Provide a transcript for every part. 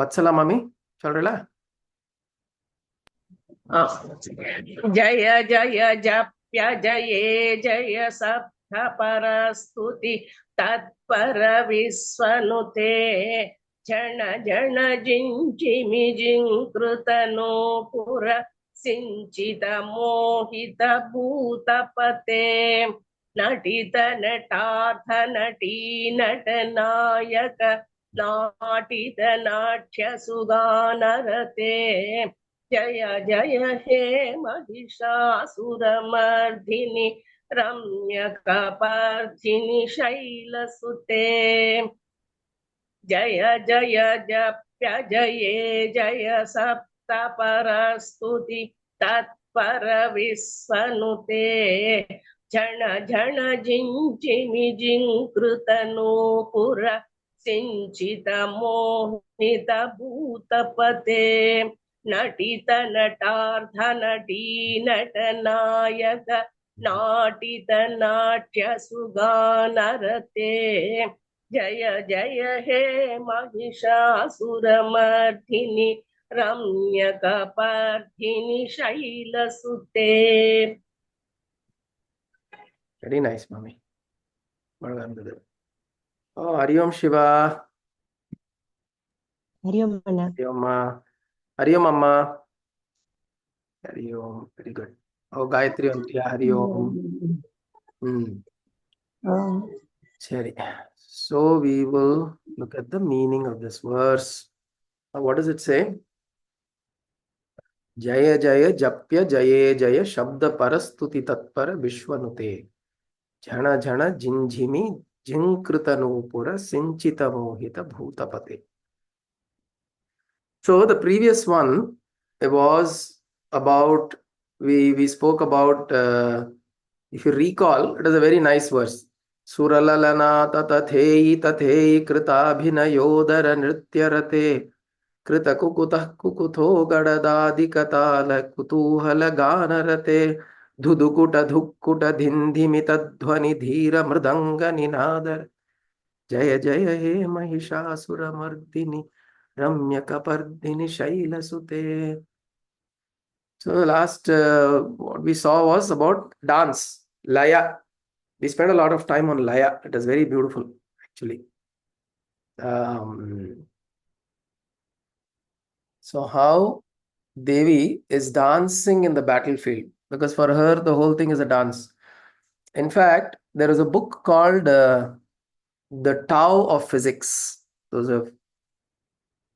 வத்சலா மாமி சொல்றீங்களா? जय जय जप्य जये जय सप्त परस्तुति तत्पर विश्वनुते जन जन जिंजिमि जिंकृतनो पुर सिंचित मोहित भूतपते नटित नटार्थ नटी नटनायक नाटित नाट्य सुगानरते जय जय हे महिषासुरमर्दिनि रम्यकपर्दिनि शैलसुते जय जय जप्य जये जय सप्त परस्तुति तत्पर विश्वनुते झण झण जिंजिमि जिंकृतनूपुर सिंचित मोहित भूतपते नटित नटार्थ नटी नटनायक नाटित नाट्य सुगानरते जय जय हे Mahishasuramardini रम्यकपर्दिनि शैलसुते. Very nice, mommy. Oh, Hariom Shiva. Hariom Anna. Hariom Hariom Amma. Hariom. Very good. Oh, Gayatri Aunty. Hariom. Seri. So we will look at the meaning of this verse. What does it say? Jaya Jaya Japya Jaya Jaya Shabda Parastuti Tatpara Vishwanute Jhana Jhana Jinjhimi Jinkritanupura Sinchita Mohita Bhutapate. So the previous one, it was about, we spoke about, if you recall, it is a very nice verse. Suralalana tathei tathei krita bhinayodara nrityarate krita kukutah kukutho gadadadikatala kutuhala ganarate dhudukuta dhukkuta dhindhimita dhvani dhira mridanga ninadar jaya jaya he mahishasura mardini Ramyakapardini Shailasute. So the last what we saw was about dance, Laya. We spent a lot of time on Laya. It is very beautiful, actually. So how Devi is dancing in the battlefield, because for her the whole thing is a dance. In fact, there is a book called The Tao of Physics. Those who have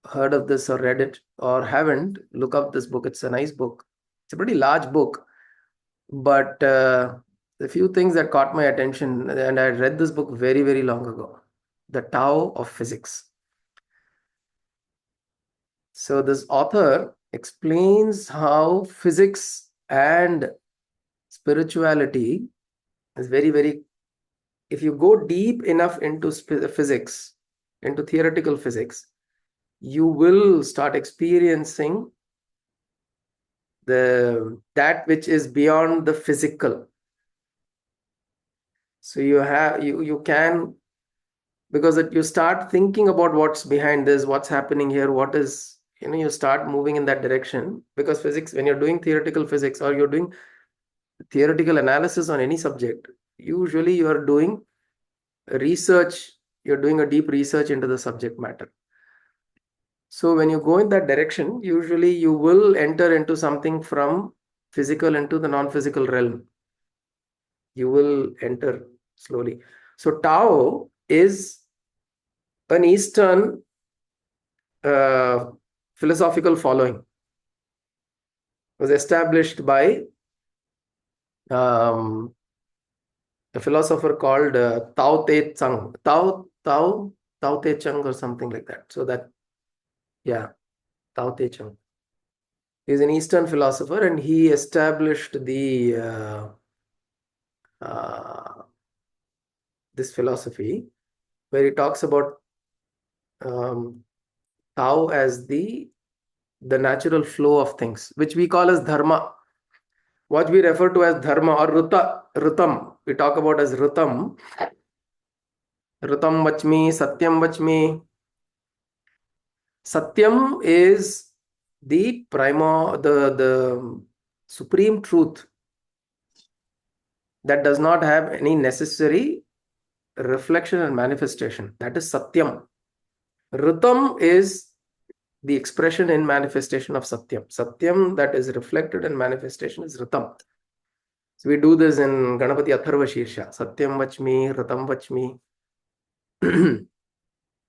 heard of this or read it or haven't, look up this book. It's a nice book. It's a pretty large book, but a few things that caught my attention, and I read this book very, very long ago. The Tao of Physics. So this author explains how physics and spirituality is very, very, if you go deep enough into physics, into theoretical physics, you will start experiencing that which is beyond the physical. So you can, because you start thinking about what's behind this, what's happening here, what is, you start moving in that direction. Because physics, when you're doing theoretical physics or you're doing theoretical analysis on any subject, usually you are doing research, you're doing a deep research into the subject matter. So when you go in that direction, usually you will enter into something from physical into the non-physical realm. You will enter slowly. So Tao is an Eastern philosophical following. It was established by a philosopher called Tao Te Chang. Tao Te Chang or something like that. So that, yeah, Tao Te Chang. He's an Eastern philosopher, and he established this philosophy where he talks about Tao as the natural flow of things, which we call as dharma. What we refer to as dharma or rutam, we talk about as rutam. Rutam vachmi, satyam vachmi. Satyam is the the supreme truth that does not have any necessary reflection and manifestation. That is Satyam. Ritam is the expression in manifestation of Satyam. Satyam that is reflected in manifestation is Ritam. So we do this in Ganapati Atharva Shirsha. Satyam Vachmi, Ritam Vachmi,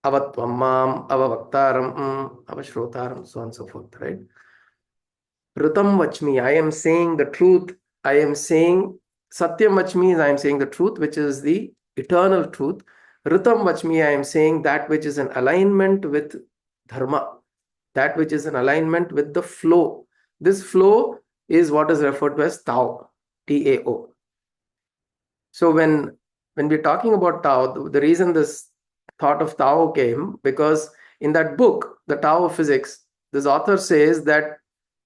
Avatvam Mam, Avavaktaram, Avashrotaram, so on and so forth, right? Ritam Vachmi, I am saying the truth. I am saying Satyam Vachmi is I am saying the truth, which is the eternal truth. Ritam Vachmi, I am saying that which is in alignment with Dharma, that which is in alignment with the flow. This flow is what is referred to as Tao, T-A-O. So when we're talking about Tao, the reason this thought of Tao came, because in that book, The Tao of Physics, this author says that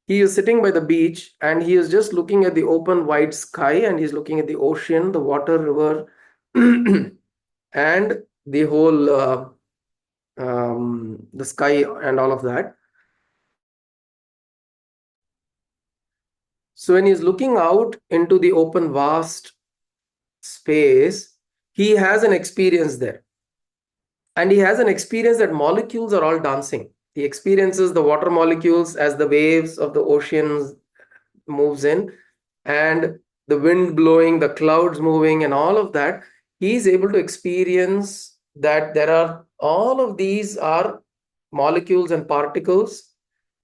he is sitting by the beach and he is just looking at the open wide sky, and he's looking at the ocean, the water, river, and the whole the sky and all of that. So when he's looking out into the open vast space, he has an experience there. And he has an experience that molecules are all dancing. He experiences the water molecules as the waves of the oceans moves in, and the wind blowing, the clouds moving, and all of that. He's able to experience that there are all of these are molecules and particles,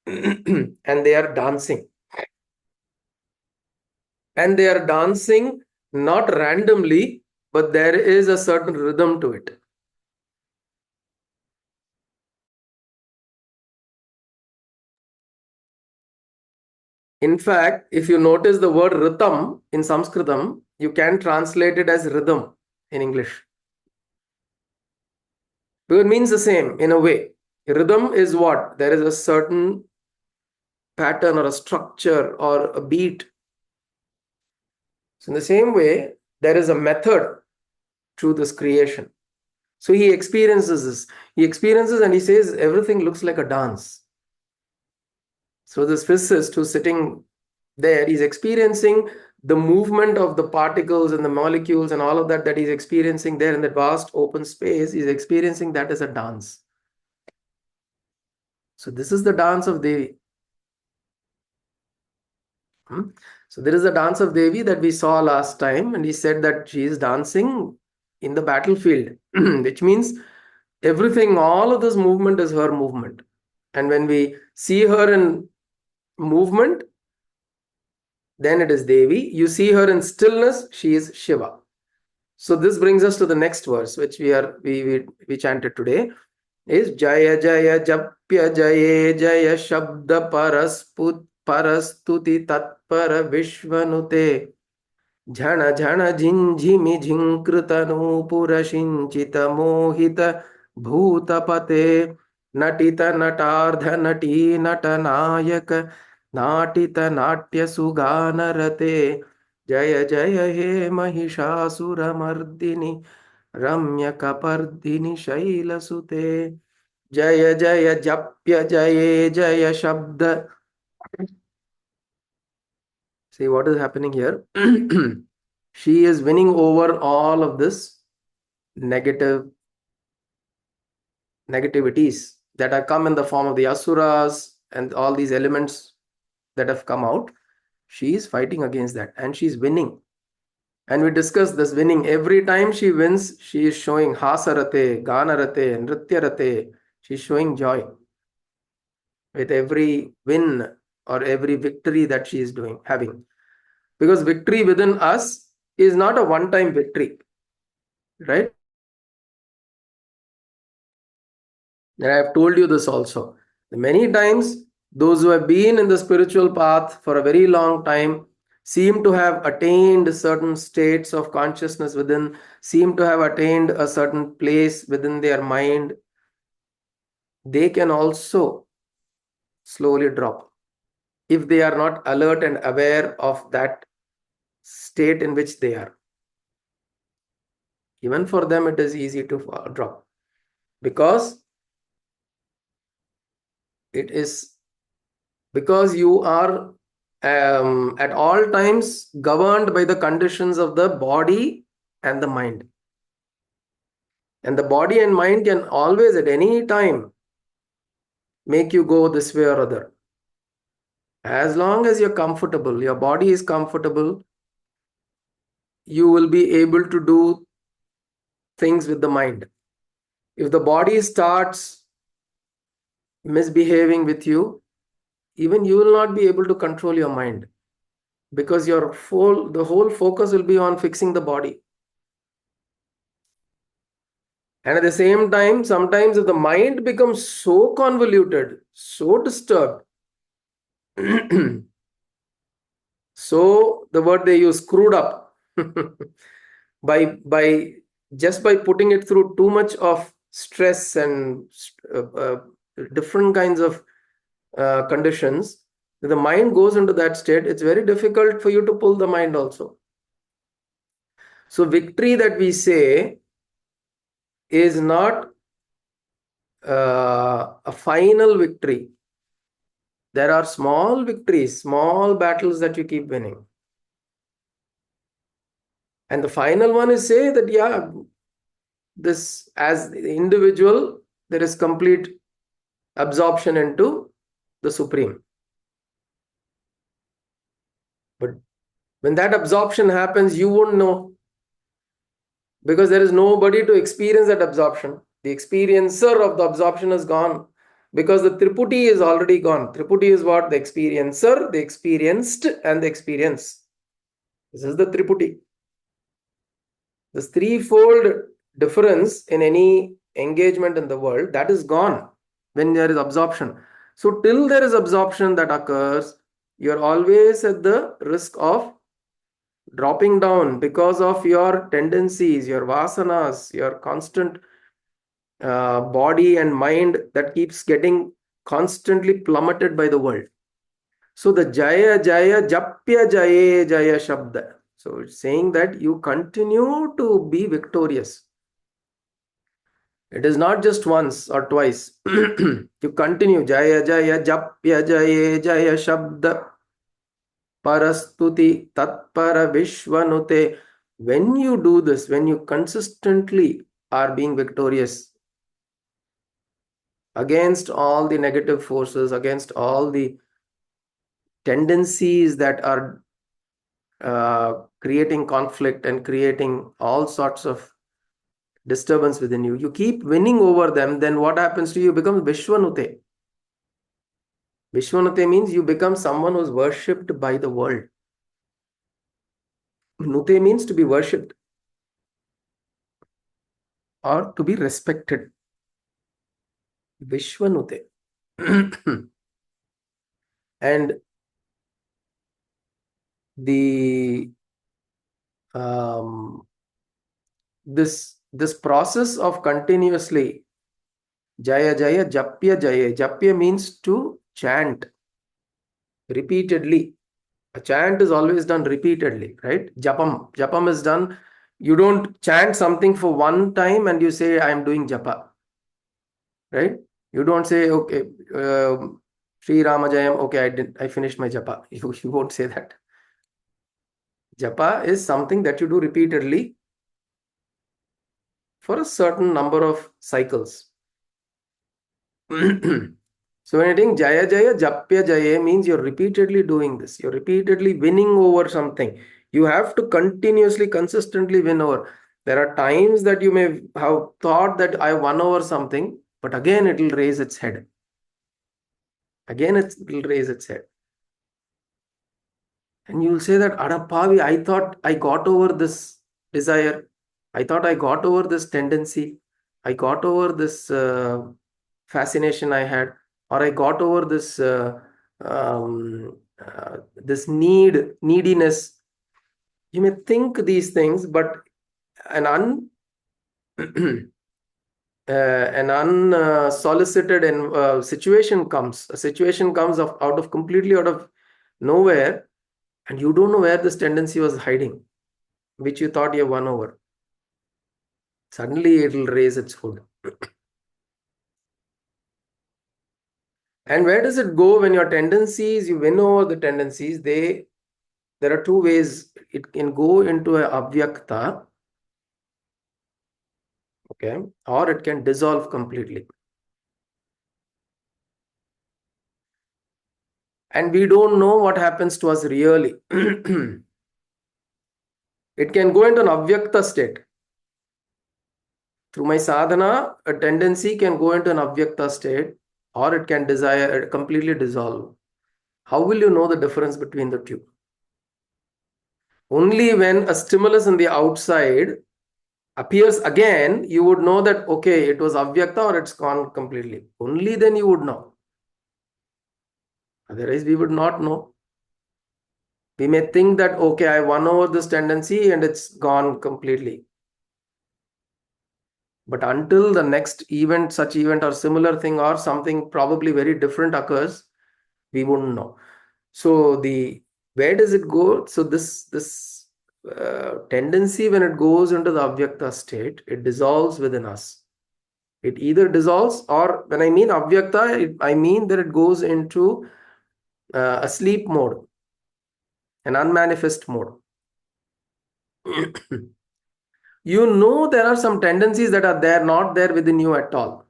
and they are dancing. And they are dancing not randomly, but there is a certain rhythm to it. In fact, if you notice the word ritam in Sanskritam, you can translate it as rhythm in English. Because it means the same in a way. Rhythm is what? There is a certain pattern or a structure or a beat. So in the same way, there is a method to this creation. So he experiences this. He experiences and he says everything looks like a dance. So this physicist who's sitting there, he's experiencing the movement of the particles and the molecules and all of that that he's experiencing there in that vast open space. He's experiencing that as a dance. So this is the dance of Devi. So there is a dance of Devi that we saw last time, and he said that she is dancing in the battlefield, which means everything, all of this movement is her movement. And when we see her in movement, then it is Devi. You see her in stillness, she is Shiva. So this brings us to the next verse, which we chanted today, is Jaya Jaya Japya Jaye Jaya Shabda Parastuti Tatpara Vishvanute Jhana Jhana Jinjhimi Jhinkritanu Purashinchita Mohita Bhutapate Natita Natardha Nati Natanayak Natita Natya Suganarate Jaya Jaya He Mahishasura Mardini Ramya Kapardini Shaila Sute Jaya Jaya Japya Jaya Jaya Shabda. See what is happening here. She is winning over all of this negativities that have come in the form of the asuras and all these elements that have come out. She is fighting against that and she's winning. And we discussed this winning. Every time she wins, she is showing hasarate, ganarate, nrityarate. She's showing joy with every win or every victory that she is having. Because victory within us is not a one-time victory, right? And I have told you this also. Many times, those who have been in the spiritual path for a very long time seem to have attained certain states of consciousness within, seem to have attained a certain place within their mind. They can also slowly drop if they are not alert and aware of that state in which they are. Even for them, it is easy to drop because It is because you are at all times governed by the conditions of the body and the mind. And the body and mind can always, at any time, make you go this way or other. As long as you're comfortable, your body is comfortable, you will be able to do things with the mind. If the body starts misbehaving with you, even you will not be able to control your mind, because the whole focus will be on fixing the body. And at the same time, sometimes if the mind becomes so convoluted, so disturbed, so the word they use, screwed up, by just by putting it through too much of stress and different kinds of conditions, if the mind goes into that state, it's very difficult for you to pull the mind also. So victory that we say is not a final victory. There are small victories, small battles that you keep winning. And the final one is say that, yeah, this as the individual, there is complete absorption into the Supreme. But when that absorption happens, you won't know, because there is nobody to experience that absorption. The experiencer of the absorption is gone, because the Triputi is already gone. Triputi is what? The experiencer, the experienced, and the experience. This is the Triputi. This threefold difference in any engagement in the world, that is gone when there is absorption. So till there is absorption that occurs, you're always at the risk of dropping down because of your tendencies, your vasanas, your constant body and mind that keeps getting constantly plummeted by the world. So the Jaya Jaya Japya Jaya Jaya Shabda. So it's saying that you continue to be victorious. It is not just once or twice. You continue Jaya Jaya Japya Jaya Jaya Shabda Parastuti Tatpara Vishwanute. When you do this, when you consistently are being victorious against all the negative forces, against all the tendencies that are creating conflict and creating all sorts of disturbance within you, you keep winning over them, then what happens to you? You become Vishwanute. Vishwanute means you become someone who's worshipped by the world. Nute means to be worshipped or to be respected. Vishwanute. And the this process of continuously Jaya Jaya Japya Jaya. Japya means to chant repeatedly. A chant is always done repeatedly, right? Japam. Japam is done. You don't chant something for one time and you say, I am doing japa, right? You don't say, okay, Sri Ramajayam, okay, I finished my japa. You won't say that. Japa is something that you do repeatedly for a certain number of cycles. So when you think Jaya Jaya Japya Jaya means you're repeatedly doing this. You're repeatedly winning over something. You have to continuously, consistently win over. There are times that you may have thought that I won over something, but again it will raise its head. Again it will raise its head. And you will say that, Adapavi, I thought I got over this desire. I thought I got over this tendency. I got over this fascination I had, or I got over this neediness. You may think these things, but an an unsolicited situation comes. A situation comes out of completely out of nowhere, and you don't know where this tendency was hiding, which you thought you won over. Suddenly it will raise its hood. And where does it go when your tendencies, you win over the tendencies, there are two ways. It can go into a avyakta, okay, or it can dissolve completely. And we don't know what happens to us really. It can go into an avyakta state. Through my sadhana, a tendency can go into an avyakta state, or it can completely dissolve. How will you know the difference between the two? Only when a stimulus in the outside appears again, you would know that, okay, it was avyakta or it's gone completely. Only then you would know. Otherwise, we would not know. We may think that, okay, I won over this tendency and it's gone completely. But until the next event, such event or similar thing or something probably very different occurs, we wouldn't know. So where does it go? So this tendency, when it goes into the avyakta state, it dissolves within us. It either dissolves, or when I mean avyakta, I mean that it goes into a sleep mode, an unmanifest mode. You know there are some tendencies that are there, not there within you at all.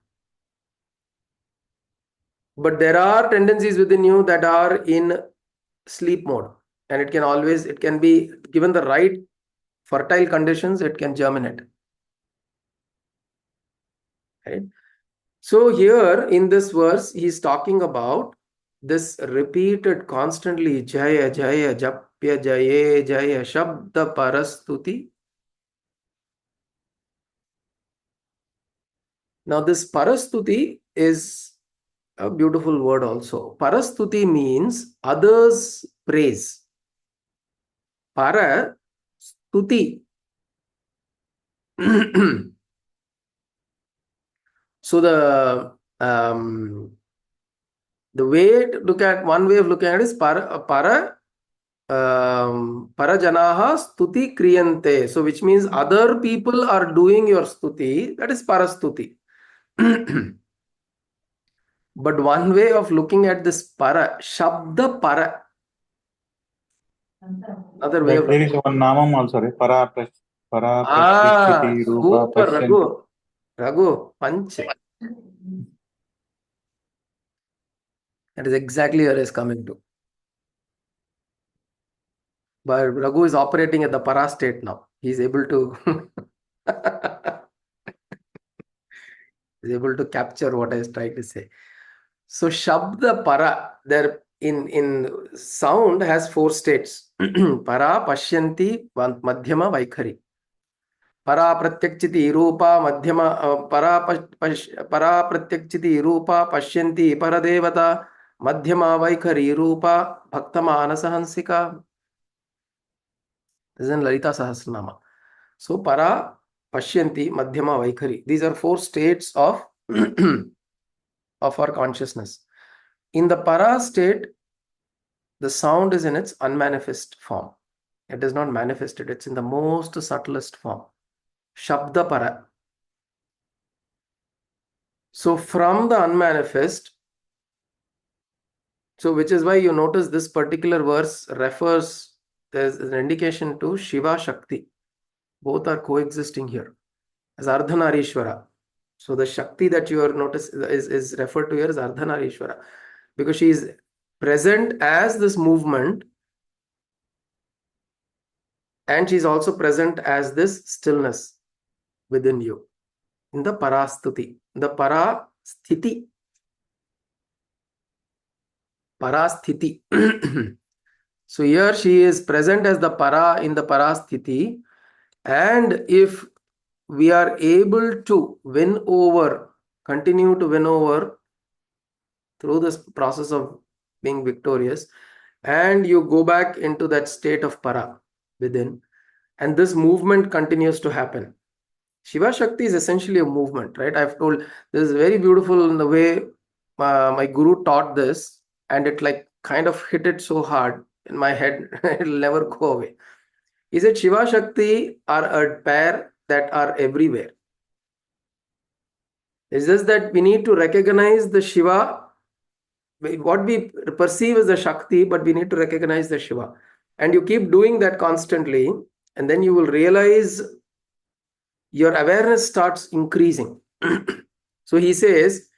But there are tendencies within you that are in sleep mode, and it can be given the right fertile conditions, it can germinate. Right? So here in this verse, he's talking about this repeated constantly Jaya Jaya Japya Jaya Jaya Shabda Parastuti. Now this Parastuti is a beautiful word also. Parastuti means others praise. Para Stuti. So the way to look at, one way of looking at it is para parajanaha stuti kriyante. So which means other people are doing your stuti. That is parastuti. But one way of looking at this para, shabda para. Another way of There is one namam also, right? Para prasthiti rupa super pashyanti. Raghu, Panch. That is exactly where it's coming to. But Raghu is operating at the para state now. He's able to is able to capture what I was trying to say. So Shabda Para, there in sound has four states. Para, Pashyanti, Madhyama, Vaikhari. Para Pratyakchiti, Rupa, Madhyama, Para Pratyakchiti, Rupa, Pashyanti, Paradevata, Madhyama, Vaikhari, Rupa, Bhaktamana Sahansika. This is in Lalita Sahasranama. So Para, Pashyanti, Madhyama, Vaikhari. These are four states of of our consciousness. In the para state, the sound is in its unmanifest form. It is not manifested. It's in the most subtlest form. Shabda para. So from the unmanifest, so which is why you notice this particular verse refers, there's an indication to Shiva Shakti. Both are coexisting here as Ardhanarishwara. So the Shakti that you are notice is referred to here as Ardhanarishwara, because she is present as this movement, and she is also present as this stillness within you in the parastuti, the parasthiti. Parasthiti. So here she is present as the para in the parasthiti, and if we are able to continue to win over through this process of being victorious, and you go back into that state of para within, and this movement continues to happen. Shiva Shakti is essentially a movement, right? I've told this is very beautiful in the way my guru taught this, and it like kind of hit it so hard in my head, it'll never go away. He said Shiva Shakti are a pair that are everywhere. It's just that we need to recognize the Shiva what we perceive as the Shakti, but we need to recognize the Shiva. And you keep doing that constantly, and then you will realize your awareness starts increasing. So he says,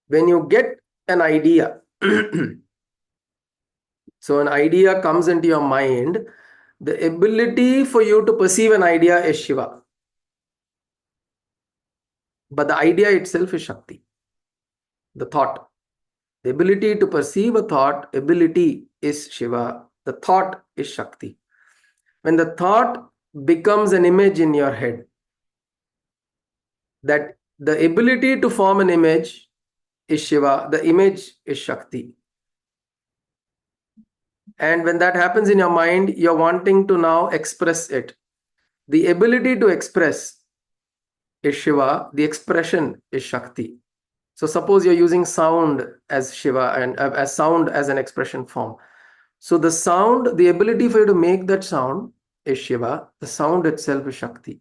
when you get an idea, so an idea comes into your mind, the ability for you to perceive an idea is Shiva. But the idea itself is Shakti, the thought. The ability to perceive a thought, ability is Shiva. The thought is Shakti. When the thought becomes an image in your head, that the ability to form an image is Shiva, the image is Shakti. And when that happens in your mind, you're wanting to now express it. The ability to express is Shiva, the expression is Shakti. So suppose you're using sound as Shiva and as sound as an expression form. So the sound, the ability for you to make that sound is Shiva. The sound itself is Shakti.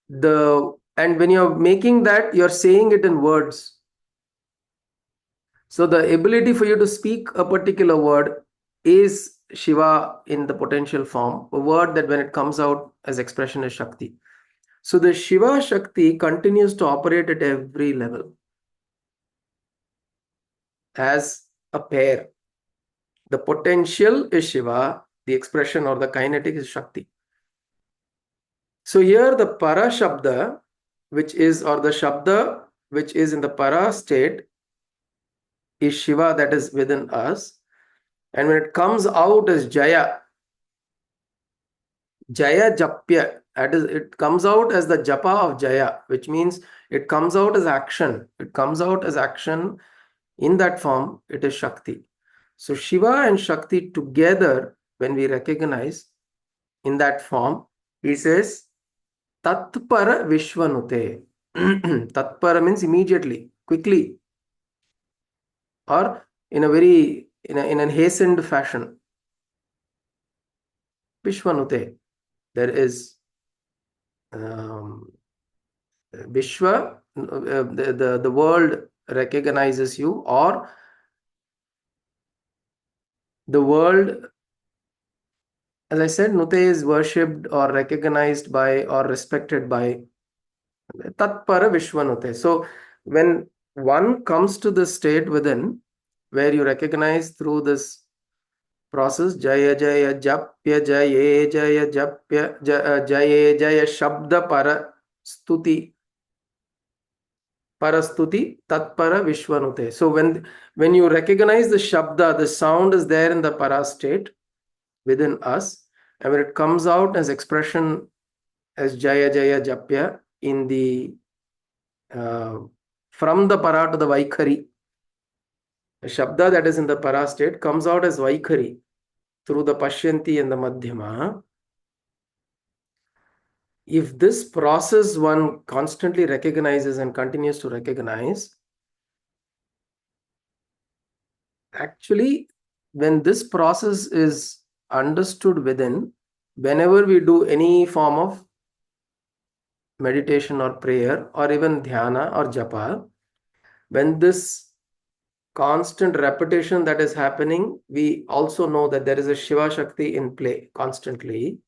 And when you're making that, you're saying it in words. So the ability for you to speak a particular word is Shiva in the potential form. A word that when it comes out as expression is Shakti. So the Shiva Shakti continues to operate at every level as a pair. The potential is Shiva, the expression or the kinetic is Shakti. So here the para shabda, which is, or the shabda which is in the para state, is Shiva that is within us. And when it comes out as Jaya, Jaya Japya, that is, it comes out as the Japa of Jaya, which means it comes out as action. It comes out as action in that form, it is Shakti. So Shiva and Shakti together, when we recognize in that form, he says, Tatpara Vishwanute. Tatpara means immediately, quickly, or in a hastened fashion. Vishwanute. There is Vishwa, the world recognizes you, or the world, as I said, Nute is worshipped or recognized by or respected by Tatpara Vishwanute. So when one comes to the state within where you recognize through this process, Jaya Jaya Japya Jaya Jaya Japya Jaya Jaya Shabda Para Stuti Parastuti Tatpara Vishwanute. So when you recognize the Shabda, the sound is there in the para state within us, and when it comes out as expression as Jaya Jaya Japya in the from the para to the Vaikhari, the Shabda that is in the para state comes out as Vaikhari through the Pashyanti and the Madhyama. If this process one constantly recognizes and continues to recognize, actually, when this process is understood within, whenever we do any form of meditation or prayer or even dhyana or japa, when this constant repetition that is happening, we also know that there is a Shiva Shakti in play constantly.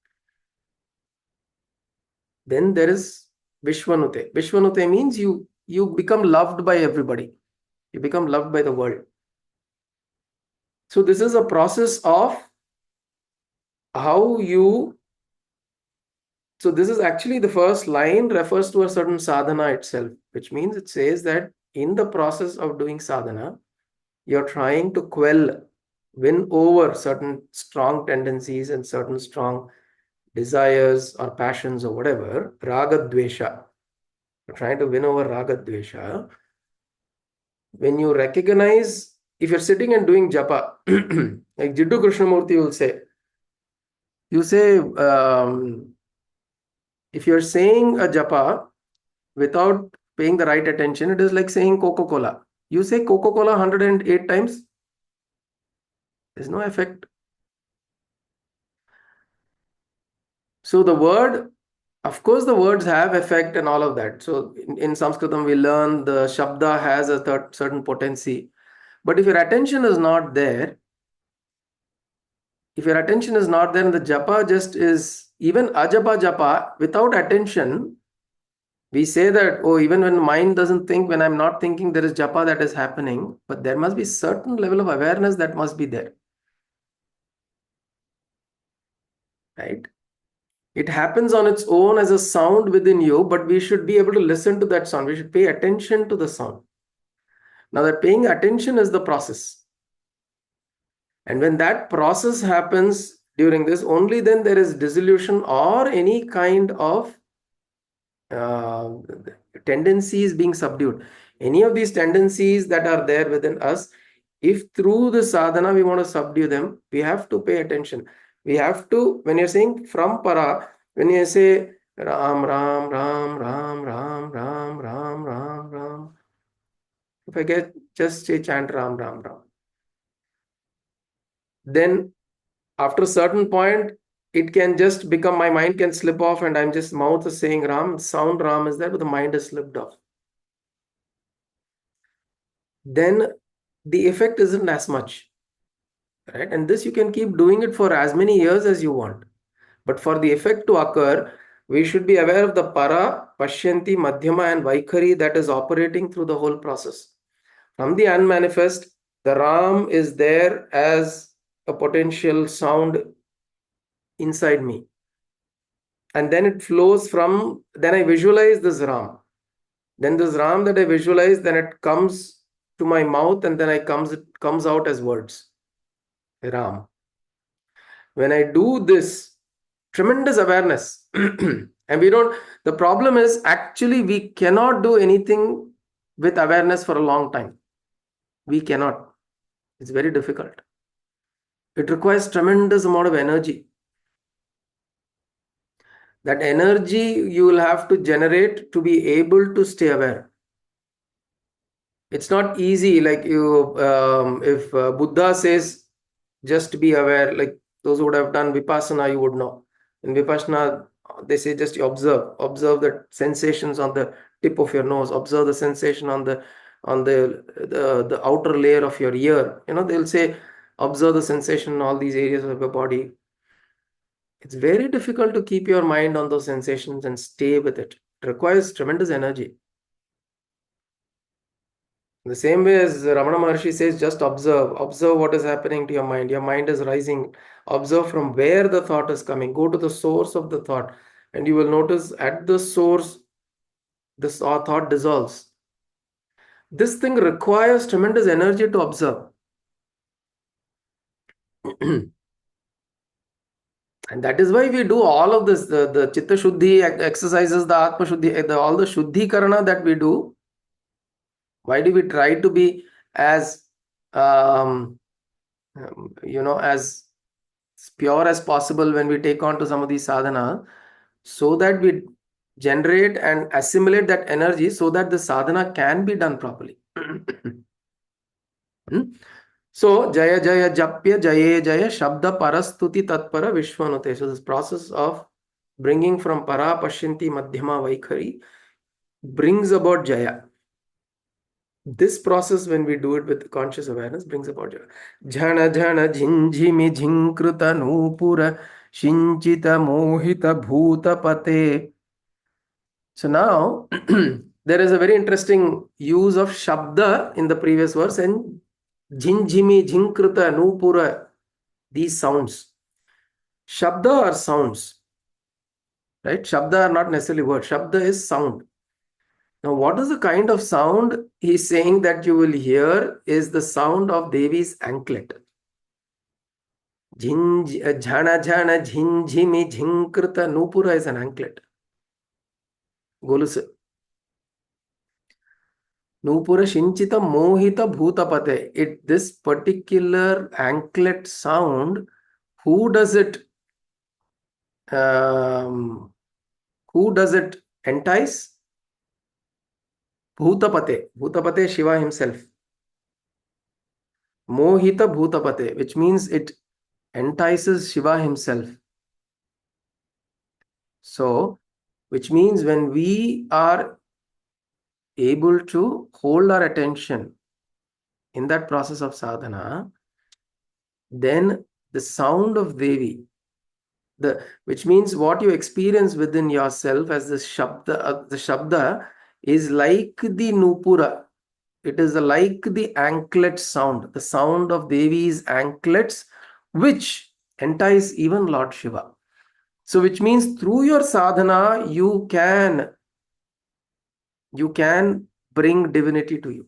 Then there is Vishwanute. Vishwanute means you become loved by everybody. You become loved by the world. So this is a process of how you. So this is actually the first line refers to a certain sadhana itself, which means it says that in the process of doing sadhana, you're trying to win over certain strong tendencies and certain strong desires or passions or whatever, raga dvesha. You're trying to win over raga dvesha. When you recognize, if you're sitting and doing japa, like Jiddu Krishnamurti will say, if you're saying a japa without paying the right attention, it is like saying Coca-Cola. You say Coca-Cola 108 times, there's no effect. So the word Of course, the words have effect and all of that. So in Sanskritam, we learn the Shabda has a certain potency. But if your attention is not there, and the japa just is, even ajapa japa, without attention, we say that, oh, even when mind doesn't think, when I'm not thinking, there is japa that is happening, but there must be certain level of awareness that must be there. Right? It happens on its own as a sound within you, but we should be able to listen to that sound. We should pay attention to the sound. Now, that paying attention is the process. And when that process happens during this, only then there is dissolution or any kind of tendencies being subdued. Any of these tendencies that are there within us, if through the sadhana we want to subdue them, we have to pay attention. We have to, when you're saying from para, when you say Ram, Ram, Ram, Ram, Ram, Ram, Ram, Ram, Ram, if I get just say chant Ram, Ram, Ram, then after a certain point, it can just become, my mind can slip off and I'm just mouth is saying Ram, sound Ram is there, but the mind is slipped off. Then the effect isn't as much, right? And this you can keep doing it for as many years as you want. But for the effect to occur, we should be aware of the para, pashyanti, madhyama and vaikhari that is operating through the whole process. From the unmanifest, the Ram is there as a potential sound inside me. And then it flows from, then I visualize this Ram. Then this Ram that I visualize, then it comes to my mouth and then it comes out as words. Ram. When I do this, tremendous awareness. And the problem is actually we cannot do anything with awareness for a long time. We cannot. It's very difficult. It requires tremendous amount of energy. That energy you will have to generate to be able to stay aware. It's not easy, like if Buddha says just be aware, like those who would have done vipassana, you would know. In vipassana, they say just observe the sensations on the tip of your nose, observe the sensation on the outer layer of your ear. They'll say observe the sensation in all these areas of your body. It's very difficult to keep your mind on those sensations and stay with it. It requires tremendous energy. In the same way as Ramana Maharshi says, just observe what is happening to your mind. Your mind is rising. Observe from where the thought is coming. Go to the source of the thought, and you will notice at the source, this thought dissolves. This thing requires tremendous energy to observe. And that is why we do all of this, the Chitta Shuddhi exercises, the Atma Shuddhi, all the Shuddhi Karana that we do. Why do we try to be as, as pure as possible when we take on to some of these sadhana, so that we generate and assimilate that energy so that the sadhana can be done properly. So, Jaya Jaya Japya Jaya Jaya Shabda Parastuti Tatpara Vishwanute. So, this process of bringing from Para Pashyanti Madhyama Vaikhari brings about Jaya. This process, when we do it with conscious awareness, brings about Jaya. Jhana Jhana Jhinjhimi Jhinkruta Nupura Shinchita Mohita Bhuta Pate. So now, there is a very interesting use of Shabda in the previous verse and Jhinjhimi, Jhinkruta, Nupura, these sounds. Shabda are sounds, right? Shabda are not necessarily words. Shabda is sound. Now, what is the kind of sound he's saying that you will hear is the sound of Devi's anklet. Jhana Jhana Jhinjhimi Jhinkruta Nupura is an anklet. Golusu. Nupura Shinchita Mohita Bhutapate. This particular anklet sound, who does it entice? Bhutapate. Bhutapate Shiva himself. Mohita Bhutapate, which means it entices Shiva himself. So, which means when we are able to hold our attention in that process of sadhana, then the sound of Devi, which means what you experience within yourself as the shabda is like the nupura. It is like the anklet sound, the sound of Devi's anklets, which entice even Lord Shiva. So, which means through your sadhana, you can bring divinity to you.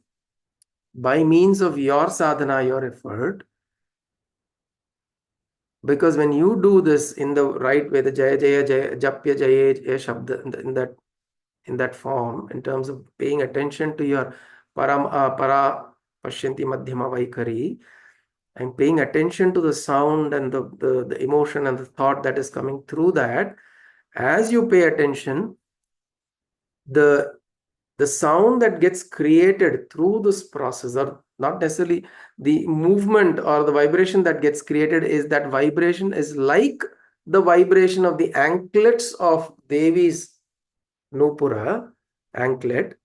By means of your sadhana, your effort, because when you do this in the right way, the Jaya Jaya Jaya Japya Jaya Jaya Shabda, in that form, in terms of paying attention to your para Pashyanti Madhyama Vaikari, I'm paying attention to the sound and the emotion and the thought that is coming through that. As you pay attention, the sound that gets created through this process, or not necessarily the movement or the vibration that gets created, is that vibration is like the vibration of the anklets of Devi's Nupura anklet,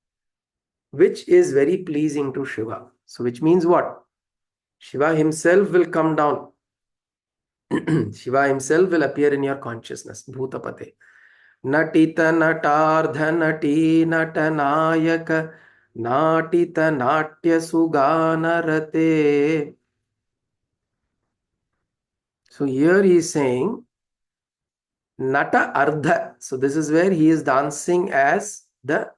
which is very pleasing to Shiva. So which means what? Shiva himself will come down. Shiva himself will appear in your consciousness. Bhutapate. Natita Natardha Nati Natanayaka Natita Natya Suganarate. So here he is saying Nata Ardha. So this is where he is dancing as the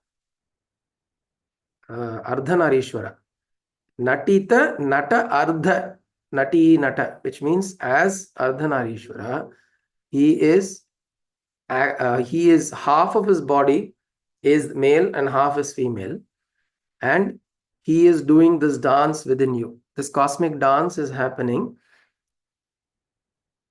Ardhanarishwara. Natita Nata Ardha Nati Nata, which means as Ardhanarishwara, he is half of his body is male and half is female, and he is doing this dance within you. This cosmic dance is happening.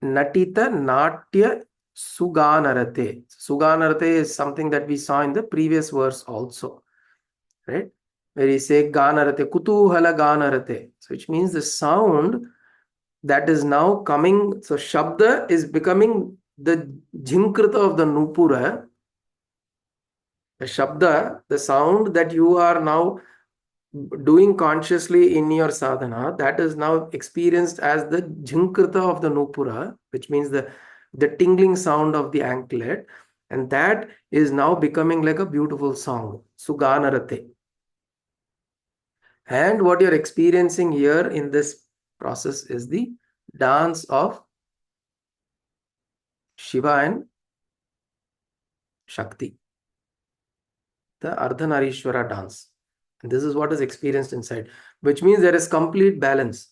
Natita Natya Suganarate. Suganarate is something that we saw in the previous verse also, right? Where he say Ganarate, Kutuhala Ganarate. So which means the sound that is now coming. So Shabda is becoming the Jhinkrita of the Nupura. The Shabda, the sound that you are now doing consciously in your sadhana, that is now experienced as the Jhinkrita of the Nupura, which means the tingling sound of the anklet. And that is now becoming like a beautiful song, Suganarate. And what you're experiencing here in this process is the dance of Shiva and Shakti, the Ardhanarishwara dance. And this is what is experienced inside, which means there is complete balance.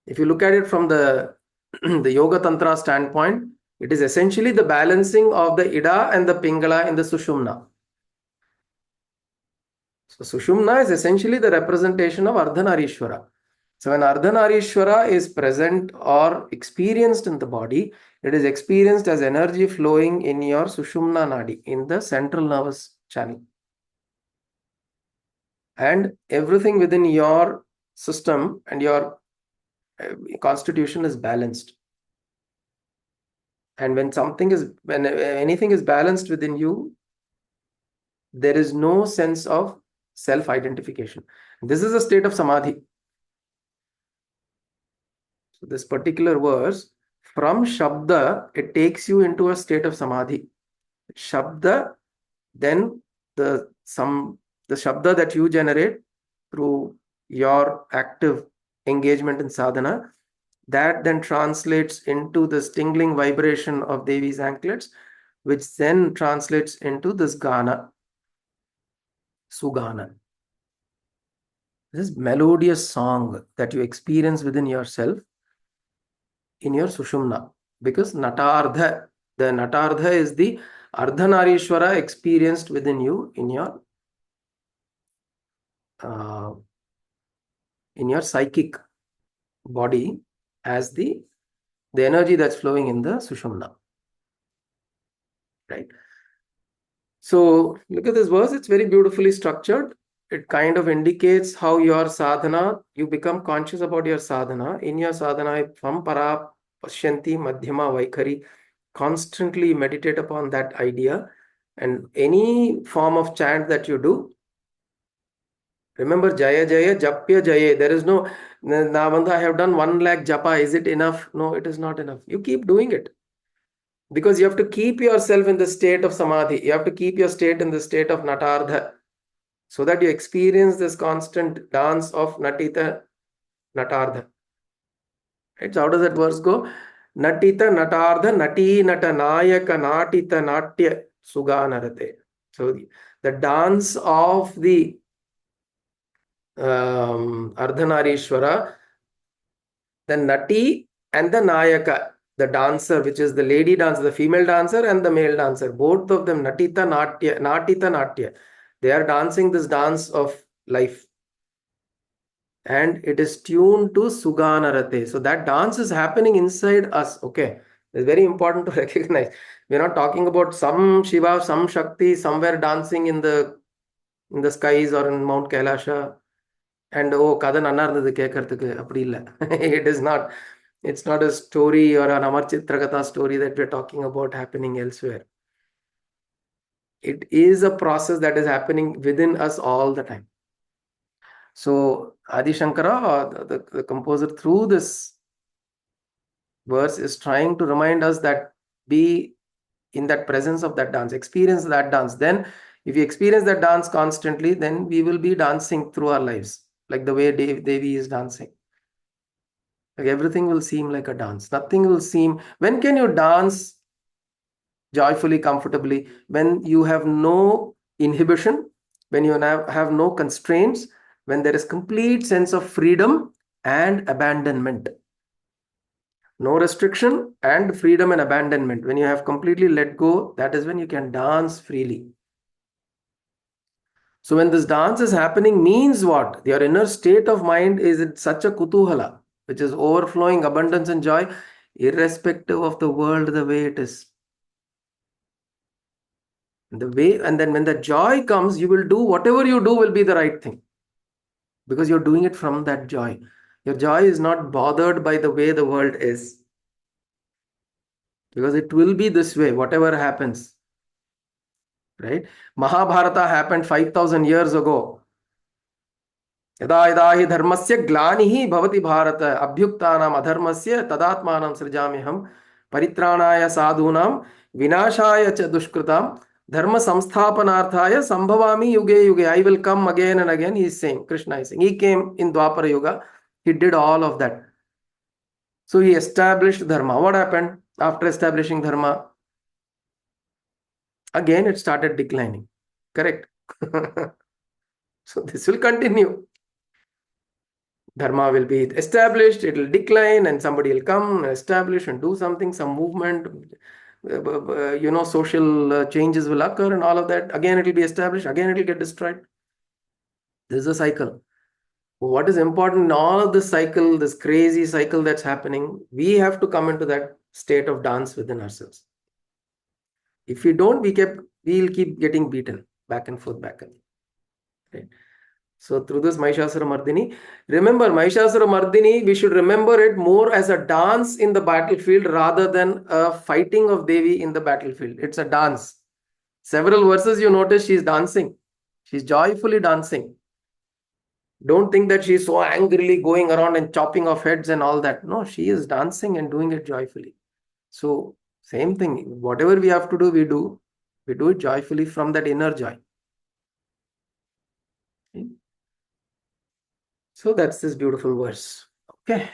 If you look at it from the Yoga Tantra standpoint, it is essentially the balancing of the Ida and the Pingala in the Sushumna. So Sushumna is essentially the representation of Ardhanarishwara. So when Ardhanarishwara is present or experienced in the body, it is experienced as energy flowing in your Sushumna Nadi, in the central nervous channel. And everything within your system and your constitution is balanced. And when anything is balanced within you, there is no sense of self-identification. This is a state of samadhi. So this particular verse, from Shabda, it takes you into a state of samadhi. Shabda, then the Shabda that you generate through your active engagement in sadhana, that then translates into this tingling vibration of Devi's anklets, which then translates into this Gana, Sugana. This melodious song that you experience within yourself in your Sushumna. Because Natardha, the Natardha is the Ardhanarishwara experienced within you in your psychic body as the energy that's flowing in the Sushumna. Right? So look at this verse, it's very beautifully structured. It kind of indicates how your sadhana, you become conscious about your sadhana. In your sadhana, from para Pashyanti Madhyama Vaikari, constantly meditate upon that idea And any form of chant that you do, remember Jaya Jaya Japya Jaya. There is no Navanda, I have done 1 lakh japa. Is it enough? No, it is not enough. You keep doing it. Because you have to keep yourself in the state of samadhi. You have to keep your state in the state of natardha. So that you experience this constant dance of natita, natardha. Right? So how does that verse go? Natita, natardha, nati, nata, nayaka, natita, natya, suganarate. So the dance of the Ardhanarishwara, the Nati and the Nayaka, the dancer, which is the lady dancer, the female dancer and the male dancer, both of them, Natita Natya, Natita Natya, they are dancing this dance of life. And it is tuned to Suganarate. So that dance is happening inside us. Okay. It's very important to recognize. We're not talking about some Shiva, some Shakti somewhere dancing in the skies or in Mount Kailasha. And oh, கதை நல்லா இருந்தது கேட்கறதுக்கு அப்படி இல்லை. It is not, it's not a story or an Amar Chitrakatha story that we're talking about happening elsewhere. It is a process that is happening within us all the time. So Adi Shankara, the composer, through this verse is trying to remind us that be in that presence of that dance, experience that dance. Then if we experience that dance constantly, then we will be dancing through our lives, like the way Devi is dancing. Like everything will seem like a dance. Nothing will seem. When can you dance joyfully, comfortably? When you have no inhibition, when you have no constraints, when there is complete sense of freedom and abandonment. No restriction and freedom and abandonment. When you have completely let go, that is when you can dance freely. So when this dance is happening, means what? Your inner state of mind is in such a kutuhala, which is overflowing abundance and joy, irrespective of the world the way it is. The way, and then when the joy comes, you will do whatever you do will be the right thing. Because you're doing it from that joy. Your joy is not bothered by the way the world is. Because it will be this way, whatever happens. Right? Mahabharata happened 5,000 years ago. यदा यदा हि धर्मस्य ग्लानिः भवति भारत अभ्युक्तानाम् अधर्मस्य तदात्मानं सृजाम्यहम् परित्राणाय साधूनां विनाशाय च दुष्कृतां धर्म संस्थापनार्थाय संभवामि युगे युगे. I will come again and again, he is saying. Krishna is saying. He came in Dwapara Yuga. He did all of that. So he established dharma. What happened after establishing dharma? Again it started declining. Correct? So this will continue. Dharma will be established, it will decline, and somebody will come, establish, and do something, some movement, social changes will occur, and all of that. Again, it will be established, again, it will get destroyed. This is a cycle. What is important in all of this cycle, this crazy cycle that's happening, we have to come into that state of dance within ourselves. If we don't, we'll keep getting beaten back and forth, back and forth. Right? So through this Mahishasura Mardini, remember Mahishasura Mardini, we should remember it more as a dance in the battlefield rather than a fighting of Devi in the battlefield. It's a dance. Several verses you notice she's dancing. She's joyfully dancing. Don't think that she's so angrily going around and chopping off heads and all that. No, she is dancing and doing it joyfully. So same thing, whatever we have to do, we do it joyfully from that inner joy. Okay? So that's this beautiful verse. Okay.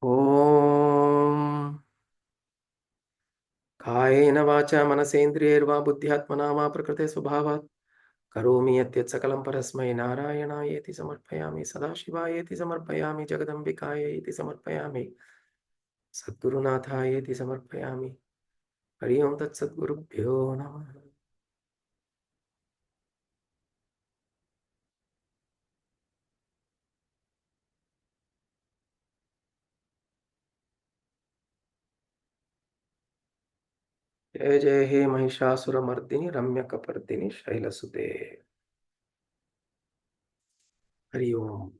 Om कायेन वाचा मनसेन्द्रियैर्वा बुद्ध्यात्मना वा प्रकृते स्वभावात् करोमि यत् सकलं परस्मै नारायणायेति समर्पयामि सदाशिवायेति समर्पयामि जगदम्बिकायेति समर्पयामि सद्गुरुनाथायेति समर्पयामि हरि ओं तत्सद्गुरुभ्यो नमः जय जय हे महिषासुर मर्दिनी रम्य कपर्दिनी शैलसुते हरि ओम